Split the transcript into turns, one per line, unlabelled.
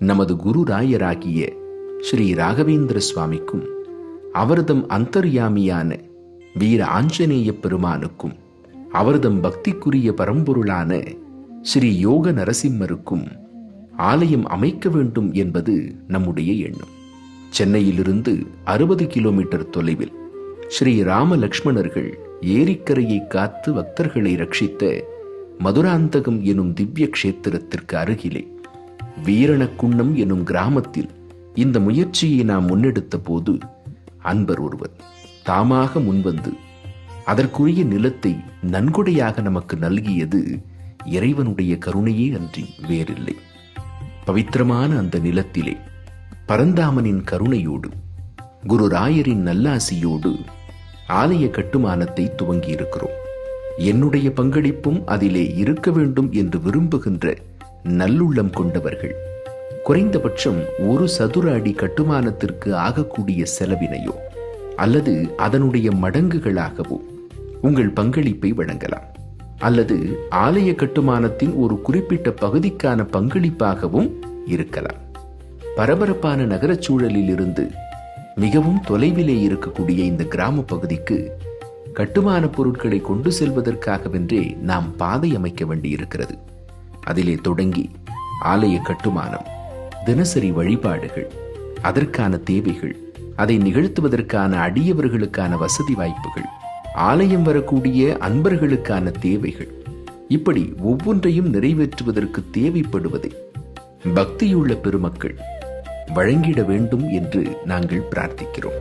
நமது குருராயராகிய ஸ்ரீ ராகவேந்திர சுவாமிக்கும் அவர்தம் அந்தர்யாமியான வீர ஆஞ்சநேய பெருமானுக்கும் அவர்தம் பக்திக்குரிய பரம்பொருளான ஸ்ரீ யோக நரசிம்மருக்கும் ஆலயம் அமைக்க வேண்டும் என்பது நம்முடைய எண்ணம். சென்னையிலிருந்து 60 கிலோமீட்டர் தொலைவில் ஸ்ரீ ராம லக்ஷ்மணர்கள் ஏரிக்கரையை காத்து பக்தர்களை ரட்சித்த மதுராந்தகம் எனும் திவ்ய கஷேத்திரத்திற்கு அருகிலே வீரணக்குன்னம் எனும் கிராமத்தில் இந்த முயற்சியை நாம் முன்னெடுத்த போது அன்பர் ஒருவர் தாமாக முன்வந்து அதற்குரிய நிலத்தை நன்கொடையாக நமக்கு நல்கியது இறைவனுடைய கருணையே அன்றி வேறில்லை. பவித்திரமான அந்த நிலத்திலே பரந்தாமனின் கருணையோடு குரு ராயரின் நல்லாசியோடு ஆலய கட்டுமானத்தை துவங்கியிருக்கிறோம். என்னுடைய பங்களிப்பும் அதிலே இருக்க வேண்டும் என்று விரும்புகின்ற நல்லுள்ளம் கொண்டவர்கள் குறைந்தபட்சம் 1 சதுர அடி கட்டுமானத்திற்கு ஆகக்கூடிய செலவினையோ அல்லது அதனுடைய மடங்குகளாகவோ உங்கள் பங்களிப்பை வழங்கலாம். அல்லது ஆலய கட்டுமானத்தின் ஒரு குறிப்பிட்ட பகுதிக்கான பங்களிப்பாகவும் இருக்கலாம். பரபரப்பான நகரச் சூழலில் இருந்து மிகவும் தொலைவிலே இருக்கக்கூடிய இந்த கிராம பகுதிக்கு கட்டுமான பொருட்களை கொண்டு செல்வதற்காகவென்றே நாம் பாதை அமைக்க வேண்டியிருக்கிறது. அதிலே தொடங்கி ஆலய கட்டுமானம், தினசரி வழிபாடுகள், அதற்கான தேவைகள், அதை நிகழ்த்துவதற்கான அடியவர்களுக்கான வசதி வாய்ப்புகள், ஆலயம் வரக்கூடிய அன்பர்களுக்கான தேவைகள், இப்படி ஒவ்வொன்றையும் நிறைவேற்றுவதற்கு தேவைப்படுவதை பக்தியுள்ள பெருமக்கள் வழங்கிட வேண்டும் என்று நாங்கள் பிரார்த்திக்கிறோம்.